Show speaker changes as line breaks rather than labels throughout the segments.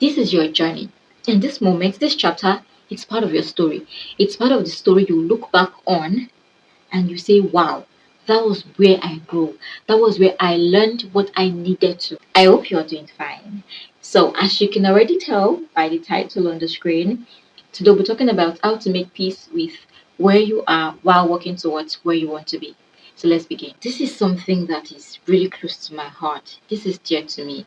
This is your journey. In this moment, this chapter, it's part of your story. It's part of the story you look back on and you say, wow, that was where I grew. That was where I learned what I needed to. I hope you're doing fine. So, as you can already tell by the title on the screen, today we're talking about how to make peace with where you are while working towards where you want to be. So, let's begin. This is something that is really close to my heart. This is dear to me.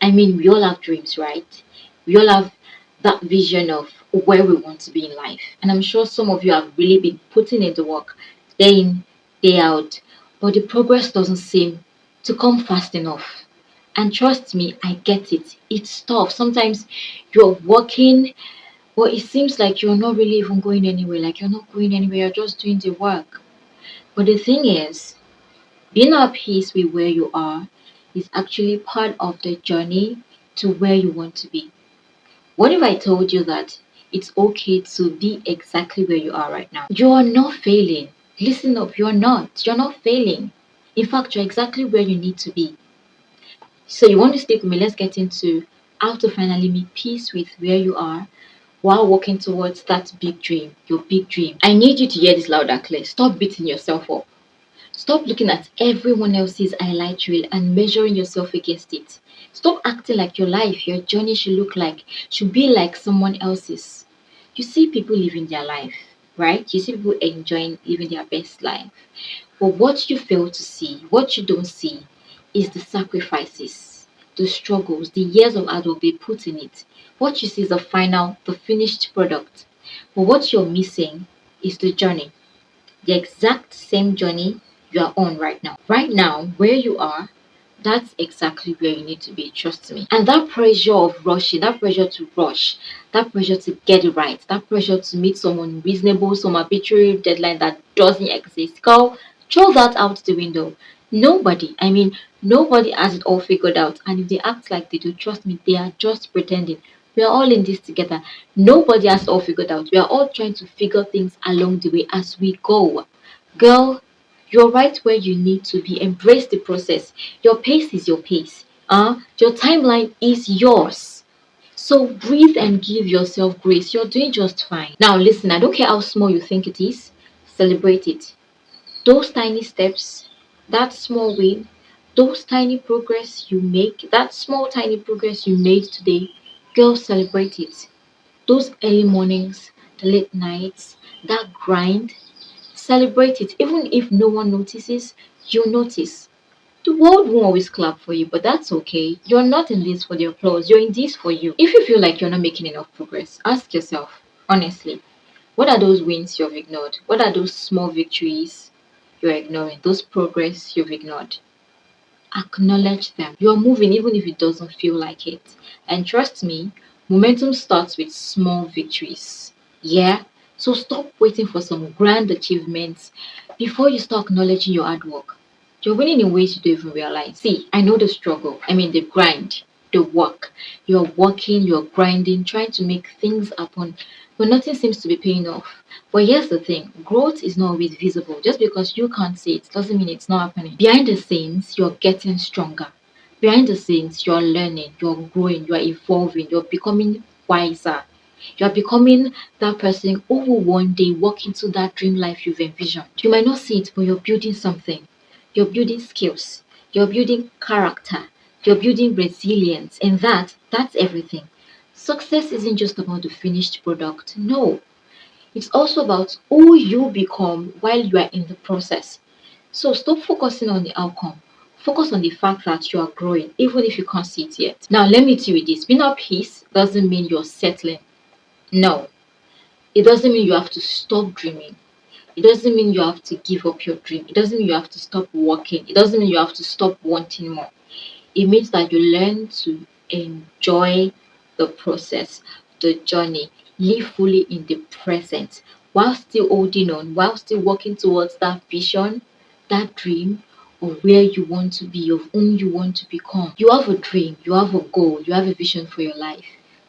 I mean, we all have dreams, right? We all have that vision of where we want to be in life. And I'm sure some of you have really been putting in the work day in, day out, but the progress doesn't seem to come fast enough. And trust me, I get it. It's tough. Sometimes you're working, but it seems like you're not really even going anywhere. Like you're not going anywhere, you're just doing the work. But the thing is, being at peace with where you are is actually part of the journey to where you want to be. What if I told you that it's okay to be exactly where you are right now? You are not failing. Listen up, you're not. You're not failing. In fact, you're exactly where you need to be. So, you want to stick with me? Let's get into how to finally make peace with where you are while working towards that big dream, your big dream. I need you to hear this loud and clear. Stop beating yourself up. Stop looking at everyone else's highlight reel and measuring yourself against it. Stop acting like your life, your journey should be like someone else's. You see people living their life, right? You see people enjoying living their best life. But what you fail to see, what you don't see, is the sacrifices, the struggles, the years of hard work they put in it. What you see is the finished product. But what you're missing is the journey, the exact same journey you are on right now. Right now, where you are, that's exactly where you need to be, trust me. And that pressure of rushing, that pressure to rush, that pressure to get it right, that pressure to meet someone reasonable, some arbitrary deadline that doesn't exist, girl, throw that out the window. Nobody has it all figured out. And if they act like they do, trust me, they are just pretending. We are all in this together. Nobody has it all figured out. We are all trying to figure things along the way as we go. Girl, you're right where you need to be. Embrace the process. Your pace is your pace. Your timeline is yours. So breathe and give yourself grace. You're doing just fine. Now listen, I don't care how small you think it is, celebrate it. Those tiny steps, that small win, those tiny progress you make, that small tiny progress you made today, girl, celebrate it. Those early mornings, the late nights, that grind, celebrate it. Even if no one notices, you notice. The world won't always clap for you, but that's okay. You're not in this for the applause, you're in this for you. If you feel like you're not making enough progress, ask yourself, honestly, what are those wins you've ignored? What are those small victories you're ignoring? Those progress you've ignored? Acknowledge them. You're moving even if it doesn't feel like it. And trust me, momentum starts with small victories. Yeah? So stop waiting for some grand achievements before you start acknowledging your hard work. You're winning in ways you don't even realize. See, I know the struggle. The grind, the work. You're working, you're grinding, trying to make things happen, but nothing seems to be paying off. But here's the thing, growth is not always visible. Just because you can't see it doesn't mean it's not happening. Behind the scenes, you're getting stronger. Behind the scenes, you're learning, you're growing, you're evolving, you're becoming wiser. You're becoming that person who will one day walk into that dream life you've envisioned. You might not see it, but you're building something. You're building skills. You're building character. You're building resilience. And that's everything. Success isn't just about the finished product. No, it's also about who you become while you are in the process. So stop focusing on the outcome. Focus on the fact that you are growing, even if you can't see it yet. Now, let me tell you this, being at peace doesn't mean you're settling. No, it doesn't mean you have to stop dreaming. It doesn't mean you have to give up your dream. It doesn't mean you have to stop working. It doesn't mean you have to stop wanting more. It means that you learn to enjoy the process, the journey, live fully in the present while still holding on, while still working towards that vision, that dream of where you want to be, of whom you want to become. You have a dream, you have a goal, you have a vision for your life.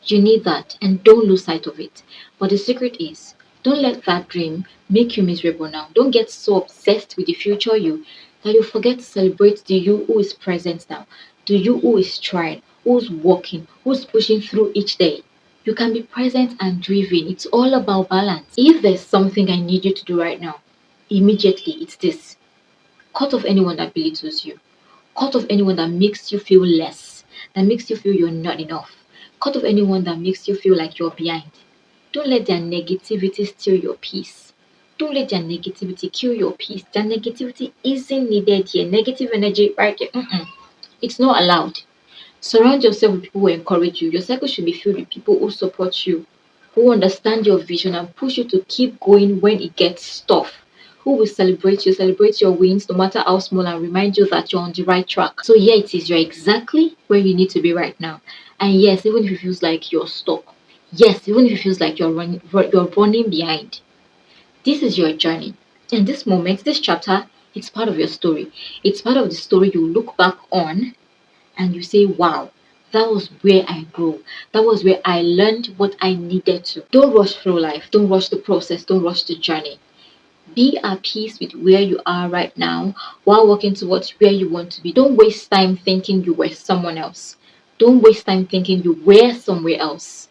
You need that and don't lose sight of it. But the secret is, don't let that dream make you miserable now. Don't get so obsessed with the future you that you forget to celebrate the you who is present now, the you who is trying, who's walking, who's pushing through each day. You can be present and driven. It's all about balance. If there's something I need you to do right now, immediately it's this: cut off anyone that belittles you. Cut off anyone that makes you feel less, that makes you feel you're not enough. Cut off anyone that makes you feel like you're behind. Don't let their negativity steal your peace. Don't let their negativity kill your peace. Their negativity isn't needed here. Negative energy right there. It's not allowed. Surround yourself with people who encourage you. Your circle should be filled with people who support you, who understand your vision and push you to keep going when it gets tough. Who will celebrate your wins, no matter how small, and remind you that you're on the right track. So, yeah, it is. You're exactly where you need to be right now. And yes, even if it feels like you're stuck, yes, even if it feels like you're running behind, this is your journey. And this moment, this chapter, it's part of your story. It's part of the story you look back on and you say, wow, that was where I grew. That was where I learned what I needed to. Don't rush through life. Don't rush the process. Don't rush the journey. Be at peace with where you are right now while working towards where you want to be. Don't waste time thinking you were someone else. Don't waste time thinking you were somewhere else.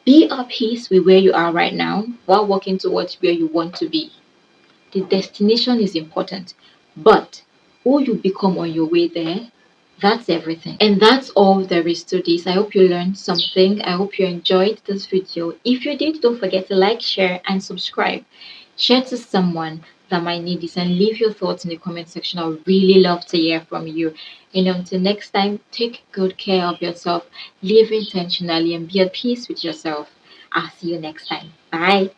Be at peace with where you are right now while working towards where you want to be. The destination is important, but who you become on your way there, that's everything. And that's all there is to this. I hope you learned something. I hope you enjoyed this video. If you did, don't forget to like, share, and subscribe. Share to someone that might need this and leave your thoughts in the comment section. I would really love to hear from you. And until next time, take good care of yourself, live intentionally, and be at peace with yourself. I'll see you next time. Bye.